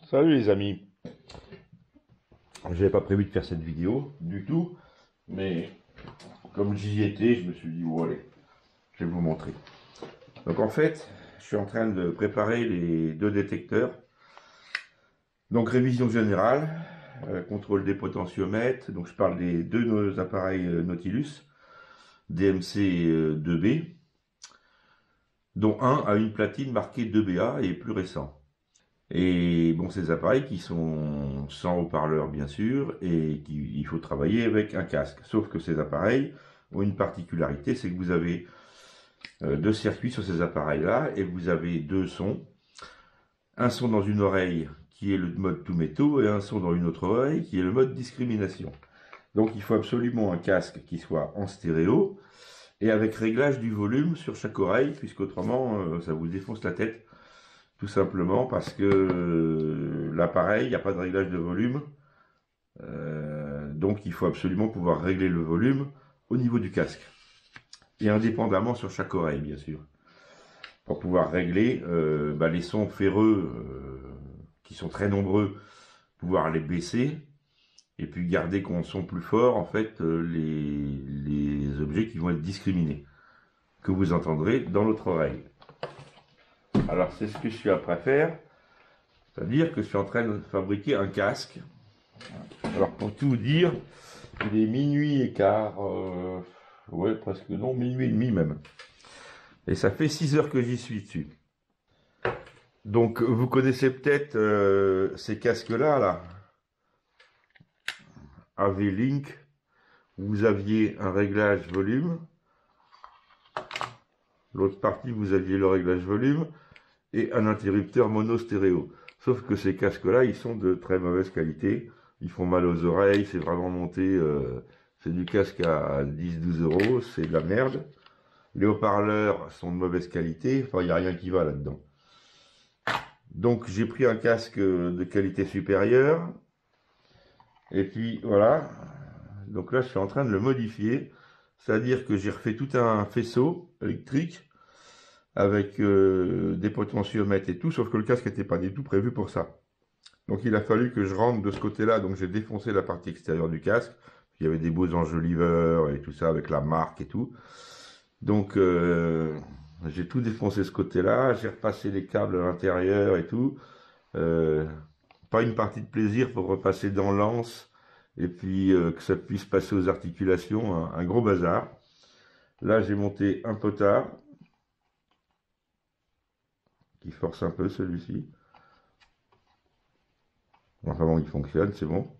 Salut les amis, j'avais pas prévu de faire cette vidéo du tout, mais comme j'y étais, je me suis dit bon allez, je vais vous montrer. Donc en fait, je suis en train de préparer les deux détecteurs. Donc révision générale, contrôle des potentiomètres, donc je parle des deux nos appareils Nautilus, DMC 2B, dont un a une platine marquée 2BA et est plus récent. Et bon, ces appareils qui sont sans haut-parleur bien sûr, et il faut travailler avec un casque. Sauf que ces appareils ont une particularité, c'est que vous avez deux circuits sur ces appareils-là, et vous avez deux sons. Un son dans une oreille qui est le mode tout métaux, et un son dans une autre oreille qui est le mode discrimination. Donc il faut absolument un casque qui soit en stéréo, et avec réglage du volume sur chaque oreille, puisqu'autrement ça vous défonce la tête. Tout simplement parce que l'appareil, il n'y a pas de réglage de volume. Donc il faut absolument pouvoir régler le volume au niveau du casque. Et indépendamment sur chaque oreille, bien sûr. Pour pouvoir régler les sons ferreux, qui sont très nombreux, pouvoir les baisser. Et puis garder qu'on son plus fort, en fait, les objets qui vont être discriminés. Que vous entendrez dans l'autre oreille. Alors c'est ce que je suis après à faire. C'est-à-dire que je suis en train de fabriquer un casque. Alors pour tout vous dire, il est minuit et quart, ouais presque non, minuit et demi même. Et ça fait 6 heures que j'y suis dessus. Donc vous connaissez peut-être ces casques-là, là, AV-Link, où vous aviez un réglage volume. L'autre partie, vous aviez le réglage volume et un interrupteur mono stéréo. Sauf que ces casques-là, ils sont de très mauvaise qualité. Ils font mal aux oreilles, c'est vraiment monté. C'est du casque à 10-12 euros, c'est de la merde. Les haut-parleurs sont de mauvaise qualité, enfin, il n'y a rien qui va là-dedans. Donc, j'ai pris un casque de qualité supérieure. Et puis, voilà. Donc là, je suis en train de le modifier. C'est-à-dire que j'ai refait tout un faisceau électrique avec des potentiomètres et tout, sauf que le casque n'était pas du tout prévu pour ça. Donc il a fallu que je rentre de ce côté-là, donc j'ai défoncé la partie extérieure du casque. Il y avait des beaux enjoliveurs et tout ça avec la marque et tout. Donc j'ai tout défoncé ce côté-là, j'ai repassé les câbles à l'intérieur et tout. Euh, Pas une partie de plaisir pour repasser dans l'anse et puis que ça puisse passer aux articulations, un gros bazar. Là j'ai monté un potard qui force un peu celui-ci. Enfin bon, il fonctionne, c'est bon.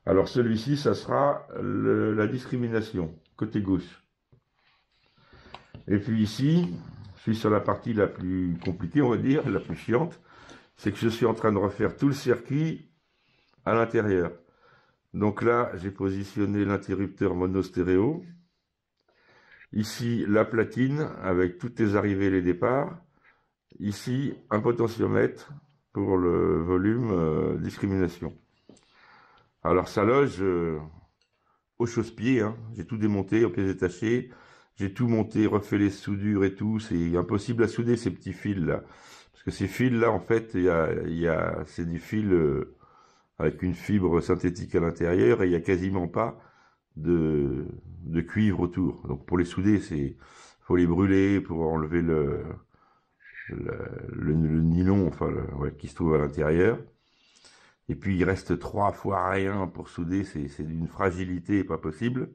Alors celui-ci, ça sera la discrimination, côté gauche. Et puis ici, je suis sur la partie la plus compliquée, on va dire, la plus chiante. C'est que je suis en train de refaire tout le circuit à l'intérieur. Donc là, j'ai positionné l'interrupteur mono stéréo. Ici, la platine avec toutes les arrivées et les départs. Ici, un potentiomètre pour le volume discrimination. Alors ça loge au chausse-pied, hein. J'ai tout démonté aux pièces détachées, j'ai tout monté, refait les soudures et tout. C'est impossible à souder ces petits fils là, parce que ces fils là, en fait, c'est des fils avec une fibre synthétique à l'intérieur et il n'y a quasiment pas de cuivre autour. Donc pour les souder, faut les brûler pour enlever le nylon, enfin ouais, qui se trouve à l'intérieur. Et puis il reste 3 fois rien pour souder, c'est d'une fragilité pas possible.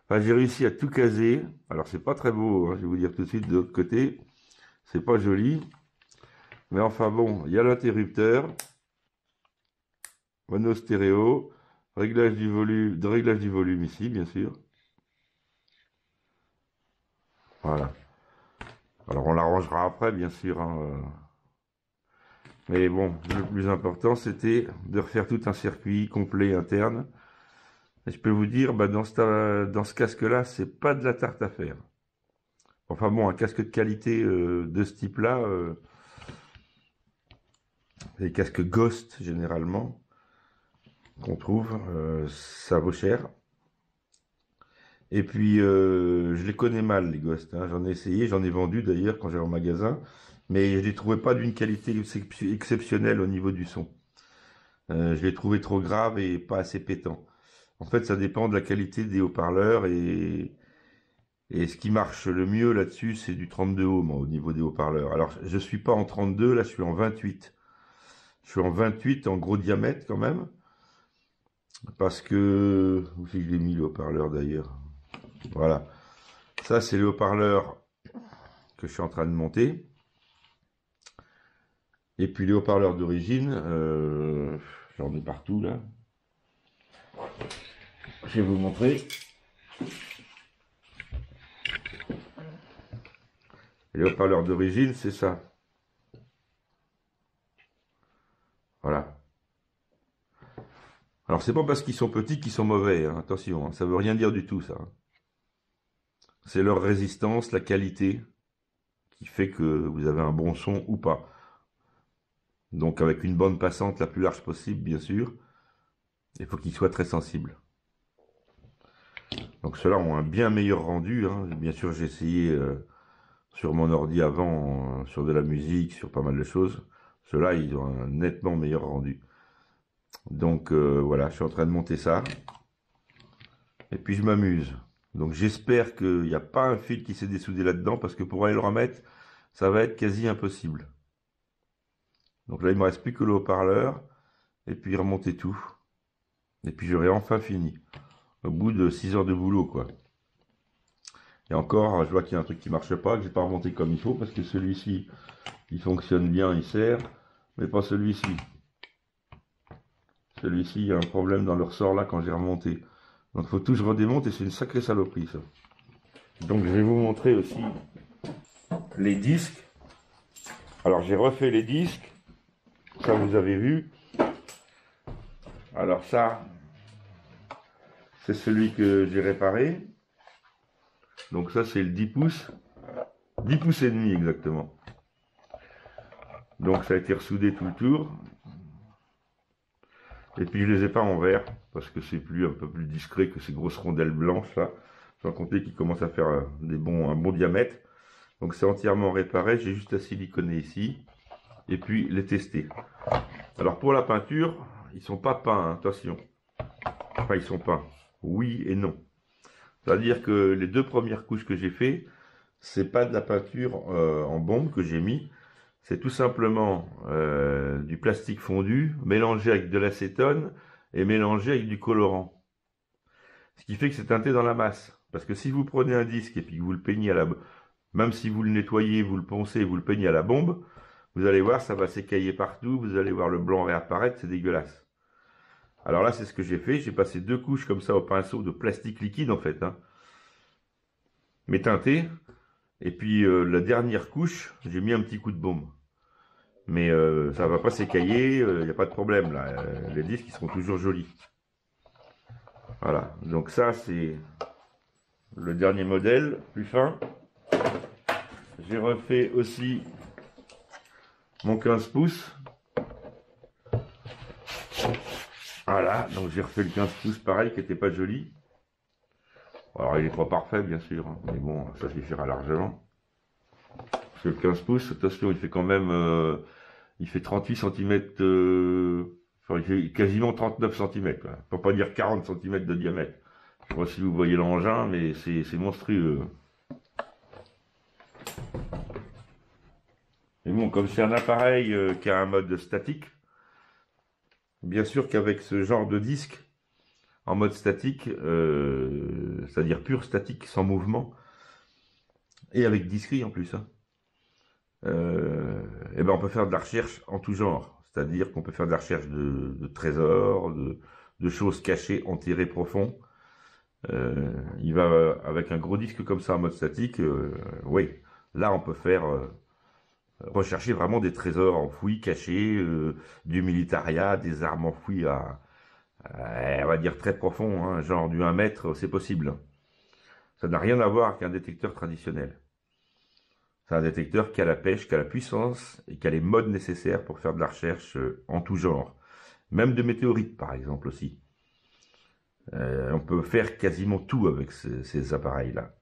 Enfin, j'ai réussi à tout caser. Alors c'est pas très beau, hein, je vais vous dire tout de suite de l'autre côté. C'est pas joli. Mais enfin bon, il y a l'interrupteur, mono stéréo, réglage du volume ici, bien sûr. Voilà. Alors on l'arrangera après, bien sûr, hein. Mais bon, le plus important, c'était de refaire tout un circuit complet interne. Et je peux vous dire, dans ce casque-là, c'est pas de la tarte à faire. Enfin bon, un casque de qualité de ce type-là, les casques Ghost généralement, qu'on trouve, ça vaut cher. Et puis, je les connais mal, les Ghost, hein. J'en ai essayé, j'en ai vendu d'ailleurs quand j'allais en magasin. mais je les trouvais pas d'une qualité exceptionnelle au niveau du son. Je les trouvais trop graves et pas assez pétants. En fait, ça dépend de la qualité des haut-parleurs et ce qui marche le mieux là-dessus, c'est du 32 ohms au niveau des haut-parleurs. Alors, je suis pas en 32, là, je suis en 28. Je suis en 28 en gros diamètre quand même, parce que où c'est que j'ai mis le haut-parleur d'ailleurs. Voilà. Ça, c'est le haut-parleur que je suis en train de monter. Et puis les haut-parleurs d'origine, j'en ai partout là. Je vais vous montrer. Les haut-parleurs d'origine, c'est ça. Voilà. Alors c'est pas parce qu'ils sont petits qu'ils sont mauvais, hein. Attention, hein, ça veut rien dire du tout ça. C'est leur résistance, la qualité, qui fait que vous avez un bon son ou pas. Donc avec une bande passante la plus large possible, bien sûr, il faut qu'ils soient très sensibles. Donc ceux-là ont un bien meilleur rendu, hein. Bien sûr, j'ai essayé sur mon ordi avant, sur de la musique, sur pas mal de choses. Ceux-là, ils ont un nettement meilleur rendu. Donc voilà, je suis en train de monter ça. Et puis je m'amuse. Donc j'espère qu'il n'y a pas un fil qui s'est dessoudé là-dedans, parce que pour aller le remettre, ça va être quasi impossible. Donc là, il me reste plus que le haut-parleur, et puis remonter tout. Et puis j'aurai enfin fini. Au bout de 6 heures de boulot, quoi. Et encore, je vois qu'il y a un truc qui marche pas, que j'ai pas remonté comme il faut, parce que celui-ci, il fonctionne bien, il sert, mais pas celui-ci. Celui-ci, il y a un problème dans le ressort là quand j'ai remonté. Donc il faut tout que je redémonte et c'est une sacrée saloperie ça. Donc je vais vous montrer aussi les disques. Alors j'ai refait les disques, ça vous avez vu. Alors ça, c'est celui que j'ai réparé. Donc ça c'est le 10 pouces. 10 pouces et demi exactement. Donc ça a été ressoudé tout le tour. Et puis je les ai pas en verre, parce que c'est un peu plus discret que ces grosses rondelles blanches là. Sans compter qu'ils commencent à faire un bon diamètre. Donc c'est entièrement réparé, j'ai juste à siliconer ici. Et puis les tester. Alors pour la peinture, ils sont pas peints, hein, attention. Enfin ils sont peints, oui et non. C'est-à-dire que les 2 premières couches que j'ai fait, c'est pas de la peinture en bombe que j'ai mis. C'est tout simplement du plastique fondu, mélangé avec de l'acétone et mélangé avec du colorant. Ce qui fait que c'est teinté dans la masse. Parce que si vous prenez un disque et puis que vous le peignez même si vous le nettoyez, vous le poncez, vous le peignez à la bombe, vous allez voir, ça va s'écailler partout, vous allez voir le blanc réapparaître, c'est dégueulasse. Alors là, c'est ce que j'ai fait, j'ai passé 2 couches comme ça au pinceau de plastique liquide en fait, hein, mais teinté, et puis la dernière couche, j'ai mis un petit coup de baume. Mais ça va pas s'écailler, il n'y a pas de problème là, les disques ils seront toujours jolis. Voilà, donc ça c'est le dernier modèle, plus fin. J'ai refait aussi mon 15 pouces. Voilà, donc j'ai refait le 15 pouces pareil qui n'était pas joli. Alors il n'est pas parfait bien sûr, hein, mais bon, ça suffira largement. Parce que le 15 pouces, attention, il fait quand même... il fait 38 cm... enfin, il fait quasiment 39 cm. Pour pas dire 40 cm de diamètre. Je sais pas si vous voyez l'engin, mais c'est monstrueux. Et bon, comme c'est un appareil qui a un mode statique, bien sûr qu'avec ce genre de disque, en mode statique, c'est-à-dire pur statique, sans mouvement, et avec discret en plus, hein, et ben on peut faire de la recherche en tout genre. C'est-à-dire qu'on peut faire de la recherche de trésors, de choses cachées, enterrées profond. Il va avec un gros disque comme ça en mode statique, oui, là on peut faire rechercher vraiment des trésors enfouis, cachés, du militaria, des armes enfouies on va dire très profond, hein, genre du 1 mètre, c'est possible. Ça n'a rien à voir avec un détecteur traditionnel. C'est un détecteur qui a la pêche, qui a la puissance et qui a les modes nécessaires pour faire de la recherche en tout genre. Même de météorites, par exemple, aussi. On peut faire quasiment tout avec ces appareils-là.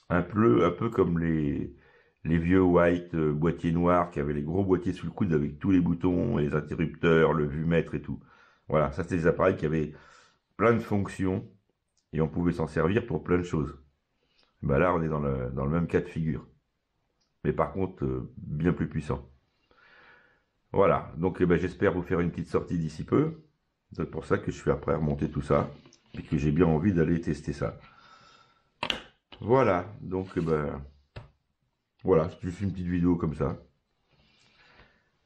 Un peu comme les les vieux white boîtiers noirs qui avaient les gros boîtiers sous le coude avec tous les boutons, les interrupteurs, le vumètre et tout. Voilà, ça c'était des appareils qui avaient plein de fonctions et on pouvait s'en servir pour plein de choses. Ben là, on est dans le même cas de figure. Mais par contre, bien plus puissant. Voilà, donc j'espère vous faire une petite sortie d'ici peu. C'est pour ça que je suis après remonter tout ça et que j'ai bien envie d'aller tester ça. Voilà, donc voilà, c'est juste une petite vidéo comme ça.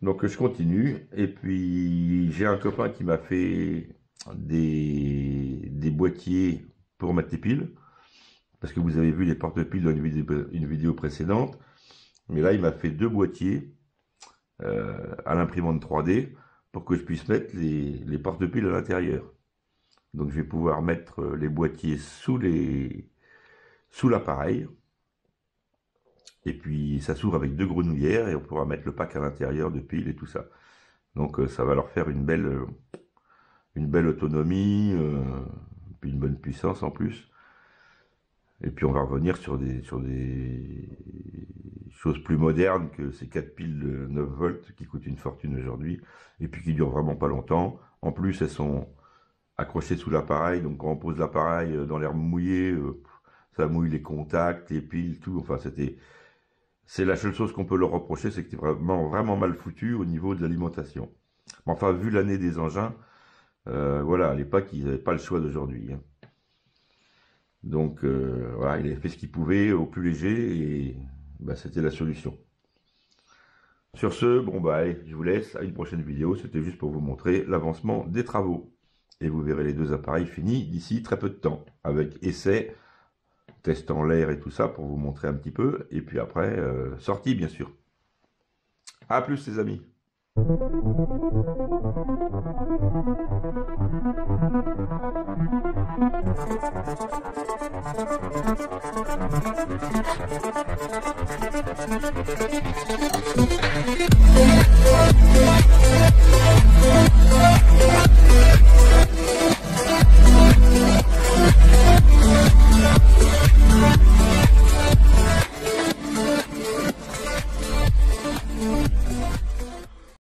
Donc je continue, et puis j'ai un copain qui m'a fait des boîtiers pour mettre les piles, parce que vous avez vu les porte-piles dans une vidéo précédente, mais là il m'a fait deux boîtiers à l'imprimante 3D pour que je puisse mettre les porte-piles à l'intérieur. Donc je vais pouvoir mettre les boîtiers sous l'appareil. Et puis ça s'ouvre avec deux grenouillères et on pourra mettre le pack à l'intérieur de piles et tout ça. Donc ça va leur faire une belle autonomie, puis une bonne puissance en plus. Et puis on va revenir sur des choses plus modernes que ces 4 piles de 9 volts qui coûtent une fortune aujourd'hui et puis qui durent vraiment pas longtemps. En plus elles sont accrochées sous l'appareil, donc quand on pose l'appareil dans l'herbe mouillée, ça mouille les contacts, les piles, tout. Enfin c'est la seule chose qu'on peut leur reprocher, c'est que c'est vraiment mal foutu au niveau de l'alimentation. Mais enfin, vu l'année des engins, voilà, à l'époque, ils n'avaient pas le choix d'aujourd'hui. Hein. Donc, voilà, il avait fait ce qu'il pouvait au plus léger et c'était la solution. Sur ce, bon allez, je vous laisse à une prochaine vidéo. C'était juste pour vous montrer l'avancement des travaux. Et vous verrez les deux appareils finis d'ici très peu de temps, avec essai, test en l'air et tout ça pour vous montrer un petit peu. Et puis après, sortie bien sûr. A plus les amis.